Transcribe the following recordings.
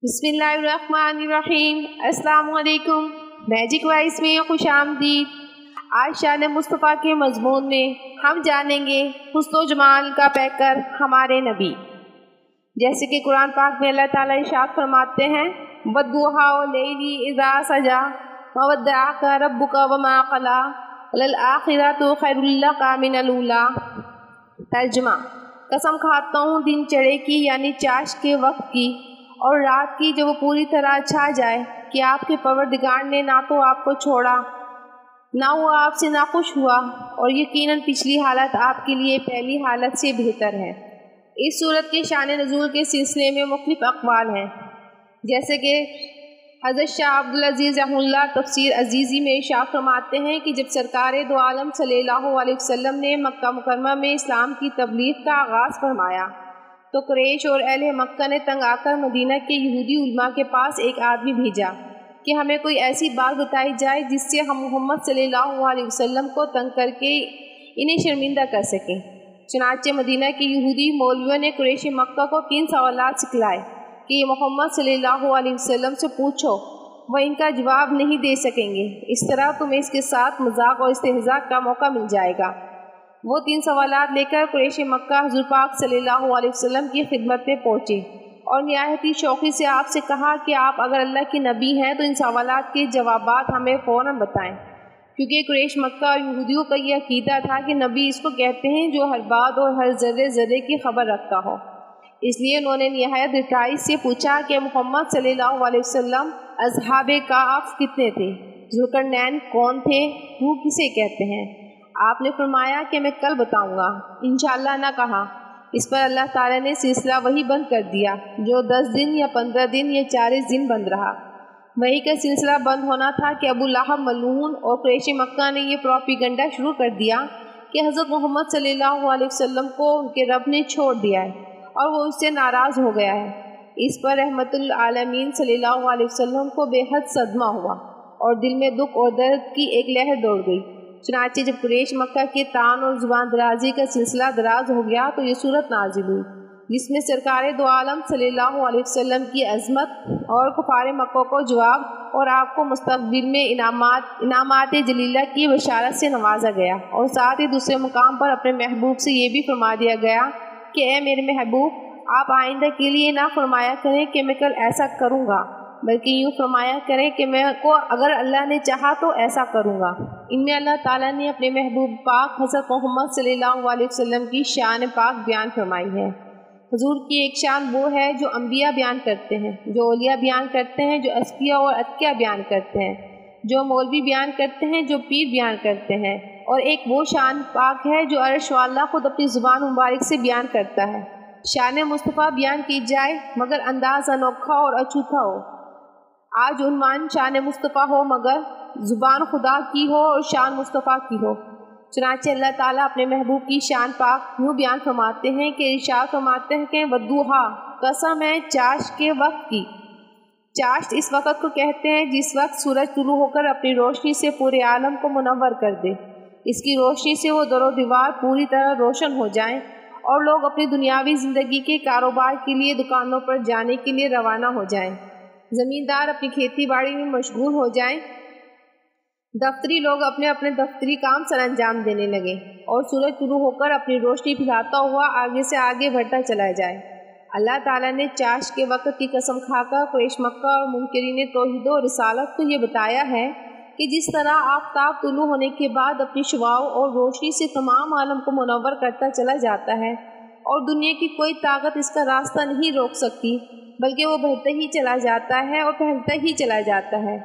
بسم اللہ الرحمن الرحیم۔ السلام علیکم۔ میجک وائس میں خوش آمدید۔ آج شان مصطفیٰ کے مضمون میں ہم جانیں گے حسن و جمال کا پیکر ہمارے نبی۔ جیسے کہ قرآن پاک میں اللہ تعالیٰ ارشاد فرماتے ہیں وَالضُّحَىٰ وَاللَّيْلِ إِذَا سَجَىٰ وَوَدَّعَكَ رَبُّكَ وَمَا قَلَىٰ وَلَلْآخِرَةُ خَيْرٌ لَكَ مِنَ الْأُولَىٰ۔ ترجمہ: قسم کھاتا ہوں دن چڑھے کی یعنی چاشت کے وقت کی اور رات کی جب وہ پوری طرح چھا جائے کہ آپ کے پروردگار نے نہ تو آپ کو چھوڑا نہ وہ آپ سے ناخوش ہوا، اور یقیناً پچھلی حالت آپ کے لیے پہلی حالت سے بہتر ہے۔ اس صورت کے شان نزول کے سلسلے میں مختلف اقوال ہیں، جیسے کہ حضرت شاہ عبدالعزیز رحمہ اللہ تفسیر عزیزی میں ارشاد فرماتے ہیں کہ جب سرکار دو عالم صلی اللہ علیہ وسلم نے مکہ مکرمہ میں اسلام کی تبلیغ کا آغاز فرمایا تو قریش اور اہل مکہ نے تنگ آ کر مدینہ کے یہودی علماء کے پاس ایک آدمی بھیجا کہ ہمیں کوئی ایسی بات بتائی جائے جس سے ہم محمد صلی اللہ علیہ وسلم کو تنگ کر کے انہیں شرمندہ کر سکیں۔ چنانچہ مدینہ کے یہودی مولویوں نے قریش مکہ کو 3 سوالات سکھلائے کہ یہ محمد صلی اللہ علیہ وسلم سے پوچھو، وہ ان کا جواب نہیں دے سکیں گے، اس طرح تمہیں اس کے ساتھ مذاق اور استہزاء کا موقع مل جائے گا۔ وہ 3 سوالات لے کر قریش مکہ حضور پاک صلی اللہ علیہ وسلم کی خدمت میں پہنچے اور نہایت ہی شوقی سے آپ سے کہا کہ آپ اگر اللہ کے نبی ہیں تو ان سوالات کے جوابات ہمیں فوراً بتائیں، کیونکہ قریش مکہ اور یہودیوں کا یہ عقیدہ تھا کہ نبی اس کو کہتے ہیں جو ہر بات اور ہر ذرے ذرے کی خبر رکھتا ہو۔ اس لیے انہوں نے نہایت ڈٹائی سے پوچھا کہ محمد صلی اللہ علیہ وسلم اصحاب کہف کتنے تھے، ذوالقرنین کون تھے، وہ کسے کہتے ہیں؟ آپ نے فرمایا کہ میں کل بتاؤں گا، انشاءاللہ نہ کہا۔ اس پر اللہ تعالیٰ نے سلسلہ وہی بند کر دیا جو 10 دن یا 15 دن یا 40 دن بند رہا۔ وہی کا سلسلہ بند ہونا تھا کہ ابو لہب ملعون اور قریش مکہ نے یہ پروپیگنڈا شروع کر دیا کہ حضرت محمد صلی اللہ علیہ وسلم کو ان کے رب نے چھوڑ دیا ہے اور وہ اس سے ناراض ہو گیا ہے۔ اس پر رحمت العالمین صلی اللہ علیہ وسلم کو بے حد صدمہ ہوا اور دل میں دکھ اور درد کی ایک لہر دوڑ گئی۔ چنانچہ جب قریش مکہ کے طعن اور زبان درازی کا سلسلہ دراز ہو گیا تو یہ صورت نازل ہوئی جس میں سرکار دو عالم صلی اللہ علیہ وسلم کی عظمت اور کفار مکہ کو جواب اور آپ کو مستقبل میں انعامات جلیلہ کی بشارت سے نوازا گیا، اور ساتھ ہی دوسرے مقام پر اپنے محبوب سے یہ بھی فرما دیا گیا کہ اے میرے محبوب، آپ آئندہ کے لیے نہ فرمایا کریں کہ میں کل ایسا کروں گا، بلکہ یوں فرمایا کریں کہ میں کو اگر اللہ نے چاہا تو ایسا کروں گا۔ ان میں اللہ تعالیٰ نے اپنے محبوب پاک حضرت محمد صلی اللہ علیہ وسلم کی شان پاک بیان فرمائی ہے۔ حضور کی ایک شان وہ ہے جو انبیاء بیان کرتے ہیں، جو اولیاء بیان کرتے ہیں، جو اصفیاء اور اتقیاء بیان کرتے ہیں، جو مولوی بیان کرتے ہیں، جو پیر بیان کرتے ہیں، اور ایک وہ شان پاک ہے جو عرش والا خود اپنی زبان مبارک سے بیان کرتا ہے۔ شان مصطفیٰ بیان کی جائے مگر انداز انوکھا اور اچھوتا ہو۔ آج عنوان شان مصطفیٰ ہو مگر زبان خدا کی ہو اور شان مصطفیٰ کی ہو۔ چنانچہ اللہ تعالیٰ اپنے محبوب کی شان پاک یوں بیان فرماتے ہیں کہ ارشاد فرماتے ہیں کہ وَالضُّحَىٰ، قسم ہے چاشت کے وقت کی۔ چاشت اس وقت کو کہتے ہیں جس وقت سورج طلوع ہو کر اپنی روشنی سے پورے عالم کو منور کر دے، اس کی روشنی سے وہ در و دیوار پوری طرح روشن ہو جائیں اور لوگ اپنی دنیاوی زندگی کے کاروبار کے لیے دکانوں پر جانے کے لیے روانہ ہو جائیں، زمیندار اپنی کھیتی باڑی میں مشغول ہو جائیں، دفتری لوگ اپنے اپنے دفتری کام سر انجام دینے لگیں، اور سورج طلوع ہو کر اپنی روشنی پھیلاتا ہوا آگے سے آگے بڑھتا چلا جائے۔ اللہ تعالیٰ نے چاشت کے وقت کی قسم کھا کر قریش مکہ اور منکرین توحید و رسالت کو یہ بتایا ہے کہ جس طرح آفتاب طلوع ہونے کے بعد اپنی شعاؤں اور روشنی سے تمام عالم کو منور کرتا چلا جاتا ہے اور دنیا کی کوئی طاقت اس کا راستہ نہیں روک سکتی، بلکہ وہ بڑھتا ہی چلا جاتا ہے اور پھیلتا ہی چلا جاتا ہے،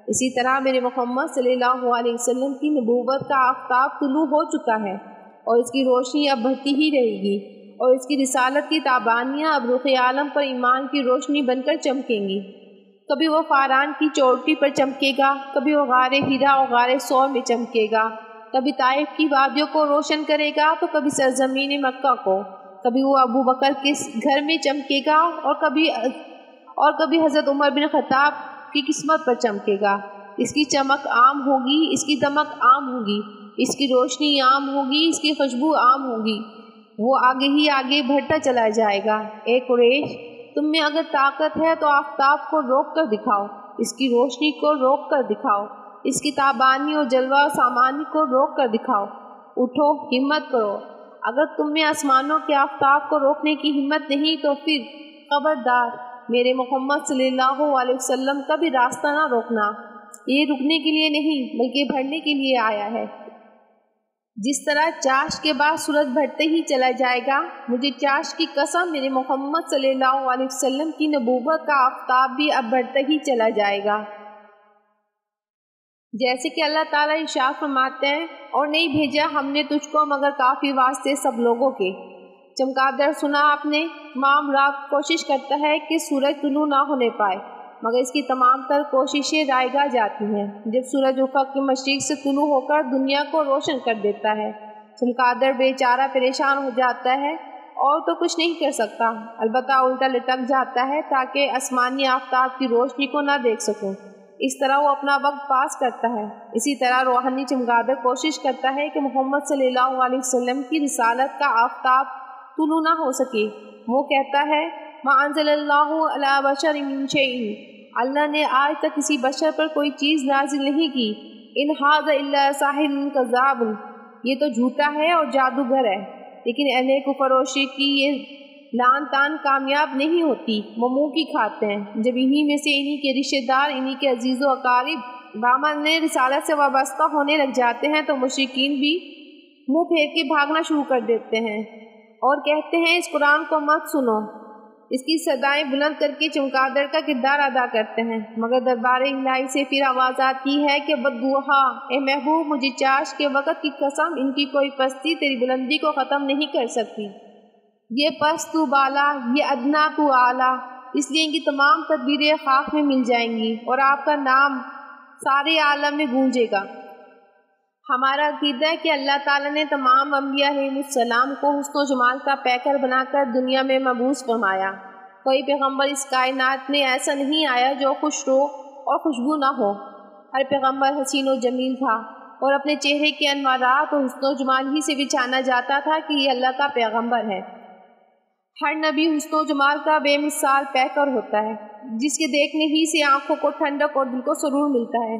اسی طرح میرے محمد صلی اللہ علیہ وسلم کی نبوت کا آفتاب طلوع ہو چکا ہے اور اس کی روشنی اب بڑھتی ہی رہے گی، اور اس کی رسالت کی تابانیاں اب رخ عالم پر ایمان کی روشنی بن کر چمکیں گی۔ کبھی وہ فاران کی چوٹی پر چمکے گا، کبھی وہ غار ہیرا اور غار ثور میں چمکے گا، کبھی طائف کی وادیوں کو روشن کرے گا تو کبھی سرزمین مکہ کو، کبھی وہ ابو بکر کے گھر میں چمکے گا اور کبھی حضرت عمر بن خطاب کی قسمت پر چمکے گا۔ اس کی چمک عام ہوگی، اس کی دمک عام ہوگی، اس کی روشنی عام ہوگی، اس کی خوشبو عام ہوگی، وہ آگے ہی آگے بڑھتا چلا جائے گا۔ اے قریش، تم میں اگر طاقت ہے تو آفتاب کو روک کر دکھاؤ، اس کی روشنی کو روک کر دکھاؤ، اس کی تابانی اور جلوہ سامانی کو روک کر دکھاؤ۔ اٹھو، ہمت کرو۔ اگر تم میں آسمانوں کے آفتاب کو روکنے کی ہمت نہیں تو پھر خبردار میرے محمد صلی اللہ علیہ وسلم کا بھی راستہ نہ روکنا۔ یہ رکنے کے لیے نہیں بلکہ بڑھنے کے لیے آیا ہے۔ جس طرح چاشت کے بعد سورج بڑھتے ہی چلا جائے گا، مجھے چاشت کی قسم میرے محمد صلی اللہ علیہ وسلم کی نبوت کا آفتاب بھی اب بڑھتا ہی چلا جائے گا۔ جیسے کہ اللہ تعالیٰ ارشاد فرماتے ہیں، اور نہیں بھیجا ہم نے تجھ کو مگر کافی واسطے سب لوگوں کے۔ چمگادڑ سنا آپ نے، تمام رات کوشش کرتا ہے کہ سورج طلوع نہ ہونے پائے، مگر اس کی تمام تر کوششیں رائگاں جاتی ہیں جب سورج افق کے مشرق سے طلوع ہو کر دنیا کو روشن کر دیتا ہے۔ چمگادڑ بیچارہ پریشان ہو جاتا ہے اور تو کچھ نہیں کر سکتا، البتہ الٹا لٹک جاتا ہے تاکہ آسمانی آفتاب کی روشنی کو نہ دیکھ سکوں۔ اس طرح وہ اپنا وقت پاس کرتا ہے۔ اسی طرح روحانی چمگادڑ کوشش کرتا ہے کہ محمد صلی اللہ علیہ وسلم کی رسالت کا آفتاب طلوع نہ ہو سکے۔ وہ کہتا ہے، مَا أَنزَلَ اللَّهُ عَلَىٰ بَشَرٍ مِّن شَيْءٍ، اللہ نے آج تک کسی بشر پر کوئی چیز نازل نہیں کی۔ إِنْ هَٰذَا إِلَّا سَاحِرٌ كَذَّابٌ، یہ تو جھوٹا ہے اور جادوگر ہے۔ لیکن اہل کفر و شرک کی یہ لان تان کامیاب نہیں ہوتی، وہ منہ کی کھاتے ہیں۔ جب انہی میں سے انہی کے رشتہ دار، انہی کے عزیز و اقارب دامن رسالت سے وابستہ ہونے لگ جاتے ہیں تو مشرکین بھی منہ پھیر کے بھاگنا شروع کر دیتے ہیں اور کہتے ہیں اس قرآن کو مت سنو۔ اس کی صدائیں بلند کر کے چمگادڑ کا کردار ادا کرتے ہیں، مگر دربار الہی سے پھر آواز آتی ہے کہ بدوہا، اے محبوب مجھے چاشت کے وقت کی قسم، ان کی کوئی پستی تیری بلندی کو ختم نہیں کر سکتی۔ یہ پست تو بالا، یہ ادنا تو اعلیٰ، اس لیے ان کی تمام تدبیریں خاک میں مل جائیں گی اور آپ کا نام سارے عالم میں گونجے گا۔ ہمارا عقیدہ ہے کہ اللہ تعالیٰ نے تمام انبیاء علیہ السلام کو حسن و جمال کا پیکر بنا کر دنیا میں مبعوث فرمایا۔ کوئی پیغمبر اس کائنات میں ایسا نہیں آیا جو خوش رو اور خوشبو نہ ہو۔ ہر پیغمبر حسین و جمیل تھا اور اپنے چہرے کے انوارات اور حسن و جمال ہی سے پہچانا جاتا تھا کہ یہ اللہ کا پیغمبر ہے۔ ہر نبی حسن و جمال کا بے مثال پیکر ہوتا ہے، جس کے دیکھنے ہی سے آنکھوں کو ٹھنڈک اور دل کو سرور ملتا ہے۔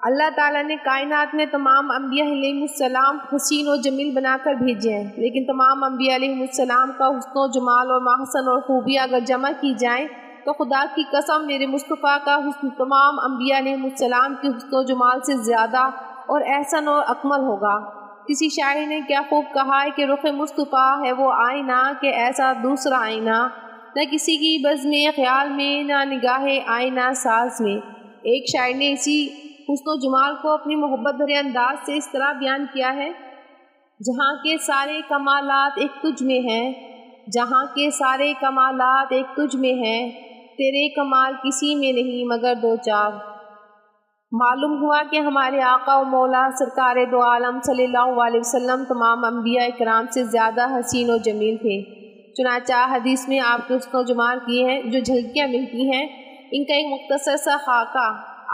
اللہ تعالیٰ نے کائنات میں تمام انبیاء علیہ السلام حسین و جمیل بنا کر بھیجے ہیں، لیکن تمام انبیاء علیہ السلام کا حسن و جمال اور محسن اور خوبیاں اگر جمع کی جائیں تو خدا کی قسم میرے مصطفیٰ کا حسن تمام انبیاء علیہ السلام کے حسن و جمال سے زیادہ اور احسن اور اکمل ہوگا۔ کسی شاعر نے کیا خوب کہا ہے کہ رخ مصطفیٰ ہے وہ آئینہ کہ ایسا دوسرا آئینہ، نہ کسی کی بزم خیال میں نہ نگاہ آئینہ ساز میں۔ ایک شاعر نے اسی حسن و جمال کو اپنی محبت بھرے انداز سے اس طرح بیان کیا ہے، جہاں کے سارے کمالات ایک تجھ میں ہیں، جہاں کے سارے کمالات ایک تجھ میں ہیں، تیرے کمال کسی میں نہیں مگر دو چار۔ معلوم ہوا کہ ہمارے آقا و مولا سرکار دو عالم صلی اللہ علیہ وسلم تمام انبیاء اکرام سے زیادہ حسین و جمیل تھے۔ چنانچہ حدیث میں آپ کے حسن و جمال کی ہیں جو جھلکیاں ملتی ہیں، ان کا ایک مختصر سا خاکہ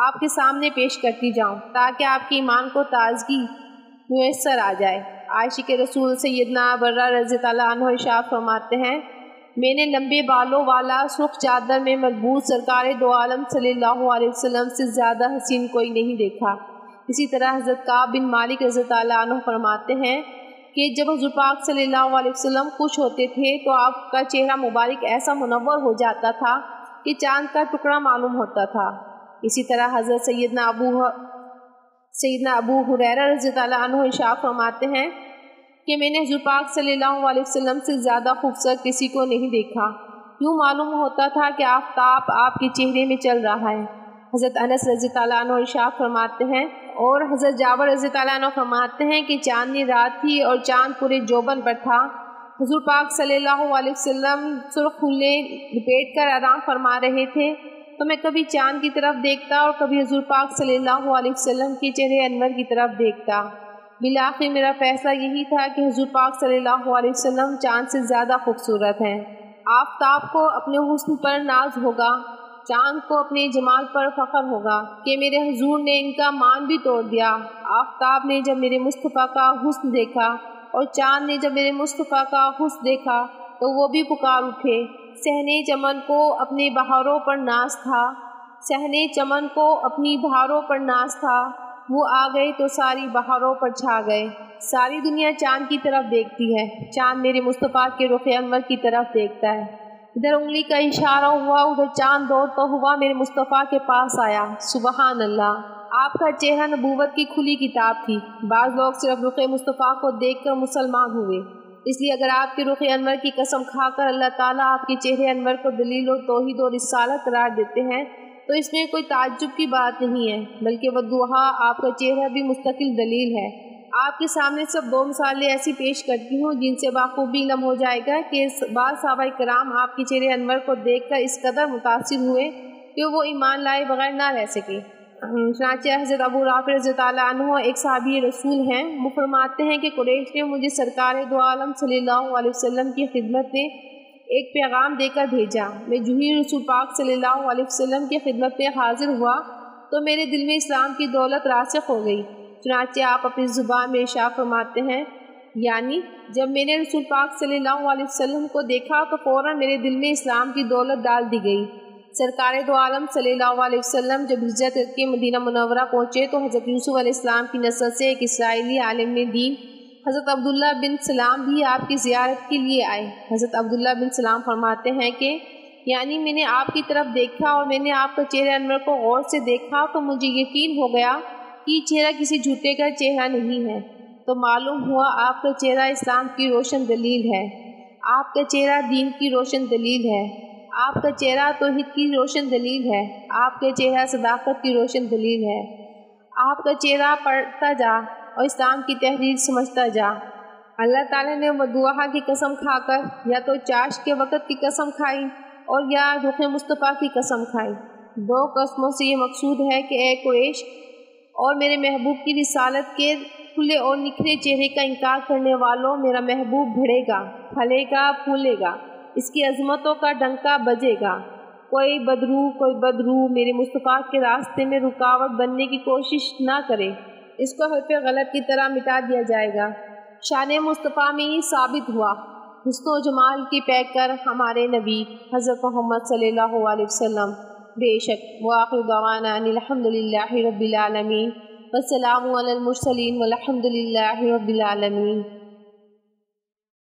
آپ کے سامنے پیش کرتی جاؤں تاکہ آپ کے ایمان کو تازگی میسر آ جائے۔ عاشق رسول سیدنا برہ رضی اللہ عنہ ارشاد فرماتے ہیں، میں نے لمبے بالوں والا سرخ چادر میں ملبوس سرکار دو عالم صلی اللہ علیہ وسلم سے زیادہ حسین کوئی نہیں دیکھا۔ اسی طرح حضرت کعب بن مالک رضی اللہ عنہ فرماتے ہیں کہ جب حضور پاک صلی اللہ علیہ وسلم خوش ہوتے تھے تو آپ کا چہرہ مبارک ایسا منور ہو جاتا تھا کہ چاند کا ٹکڑا معلوم ہوتا تھا۔ اسی طرح حضرت سیدنا ابو ہریرہ رضی اللہ عنہ ارشاد فرماتے ہیں کہ میں نے حضور پاک صلی اللہ علیہ وسلم سے زیادہ خوبصورت کسی کو نہیں دیکھا، یوں معلوم ہوتا تھا کہ آفتاب آپ کے چہرے میں چل رہا ہے۔ حضرت انس رضی اللہ عنہ ارشاد فرماتے ہیں اور حضرت جابر رضی اللہ عنہ فرماتے ہیں کہ چاندنی رات تھی اور چاند پورے جوبن پر تھا۔ حضور پاک صلی اللہ علیہ وسلم سرخ کھلے لپیٹ کر آرام فرما رہے تھے تو میں کبھی چاند کی طرف دیکھتا اور کبھی حضور پاک صلی اللہ علیہ وسلم کے چہرے انور کی طرف دیکھتا۔ بالآخر میرا فیصلہ یہی تھا کہ حضور پاک صلی اللہ علیہ وسلم چاند سے زیادہ خوبصورت ہیں۔ آفتاب کو اپنے حسن پر ناز ہوگا، چاند کو اپنے جمال پر فخر ہوگا کہ میرے حضور نے ان کا مان بھی توڑ دیا۔ آفتاب نے جب میرے مصطفیٰ کا حسن دیکھا اور چاند نے جب میرے مصطفیٰ کا حسن دیکھا تو وہ بھی پکار اٹھے، صحنے چمن کو اپنے بہاروں پر ناز تھا، صحنے چمن کو اپنی بہاروں پر ناز تھا، وہ آ گئے تو ساری بہاروں پر چھا گئے۔ ساری دنیا چاند کی طرف دیکھتی ہے، چاند میرے مصطفیٰ کے رخ انور کی طرف دیکھتا ہے۔ ادھر انگلی کا اشارہ ہوا، ادھر چاند دوڑتا ہوا میرے مصطفیٰ کے پاس آیا۔ سبحان اللہ، آپ کا چہرہ نبوت کی کھلی کتاب تھی۔ بعض لوگ صرف رخ مصطفیٰ کو دیکھ کر مسلمان ہوئے، اس لیے اگر آپ کے رخ انور کی قسم کھا کر اللہ تعالیٰ آپ کے چہرے انور کو دلیل و توحید و رسالت قرار دیتے ہیں تو اس میں کوئی تعجب کی بات نہیں ہے، بلکہ والضحیٰ آپ کا چہرہ بھی مستقل دلیل ہے۔ آپ کے سامنے سب دو مثالیں ایسی پیش کرتی ہوں جن سے بخوبی علم ہو جائے گا کہ بعض صحابہ کرام آپ کے چہرے انور کو دیکھ کر اس قدر متاثر ہوئے کہ وہ ایمان لائے بغیر نہ رہ سکے۔ چنانچہ حضرت ابو رافع رضی اللہ عنہ ایک صحابی رسول ہیں، وہ فرماتے ہیں کہ قریش نے مجھے سرکار دو عالم صلی اللہ علیہ وسلم کی خدمت میں ایک پیغام دے کر بھیجا۔ میں جو ہی رسول پاک صلی اللہ علیہ وسلم کی خدمت میں حاضر ہوا تو میرے دل میں اسلام کی دولت راسخ ہو گئی۔ چنانچہ آپ اپنی زبان میں ارشاد فرماتے ہیں، یعنی جب میں نے رسول پاک صلی اللہ علیہ وسلم کو دیکھا تو فوراً میرے دل میں اسلام کی دولت ڈال دی گئی۔ سرکار دو عالم صلی اللہ علیہ وسلم جب ہجرت کر کے مدینہ منورہ پہنچے تو حضرت یوسف علیہ السلام کی نسل سے ایک اسرائیلی عالم دین حضرت عبداللہ بن سلام بھی آپ کی زیارت کے لیے آئے۔ حضرت عبداللہ بن سلام فرماتے ہیں کہ یعنی میں نے آپ کی طرف دیکھا اور میں نے آپ کا چہرہ انور کو غور سے دیکھا تو مجھے یقین ہو گیا کہ یہ چہرہ کسی جھوٹے کا چہرہ نہیں ہے، تو معلوم ہوا آپ کا چہرہ اسلام کی روشن دلیل ہے، آپ کا چہرہ دین کی روشن دلیل ہے، آپ کا چہرہ توحید کی روشن دلیل ہے، آپ کا چہرہ صداقت کی روشن دلیل ہے۔ آپ کا چہرہ پڑھتا جا اور اسلام کی تحریر سمجھتا جا۔ اللہ تعالیٰ نے والضحیٰ کی قسم کھا کر یا تو چاشت کے وقت کی قسم کھائی اور یا رخ مصطفیٰ کی قسم کھائی۔ دو قسموں سے یہ مقصود ہے کہ اے قریش اور میرے محبوب کی رسالت کے کھلے اور نکھرے چہرے کا انکار کرنے والوں، میرا محبوب بڑھے گا، پھلے گا، پھولے گا، اس کی عظمتوں کا ڈنکا بجے گا۔ کوئی بدرو میرے مصطفیٰ کے راستے میں رکاوٹ بننے کی کوشش نہ کرے، اس کو حرف غلط کی طرح مٹا دیا جائے گا۔ شان مصطفیٰ میں یہ ثابت ہوا، حسن و جمال کی پیکر ہمارے نبی حضرت محمد صلی اللہ علیہ وسلم بے شک۔ وآخر دعوانا ان الحمد للہ رب العالمین، والسلام علی المرسلین والحمد للہ رب العالمین۔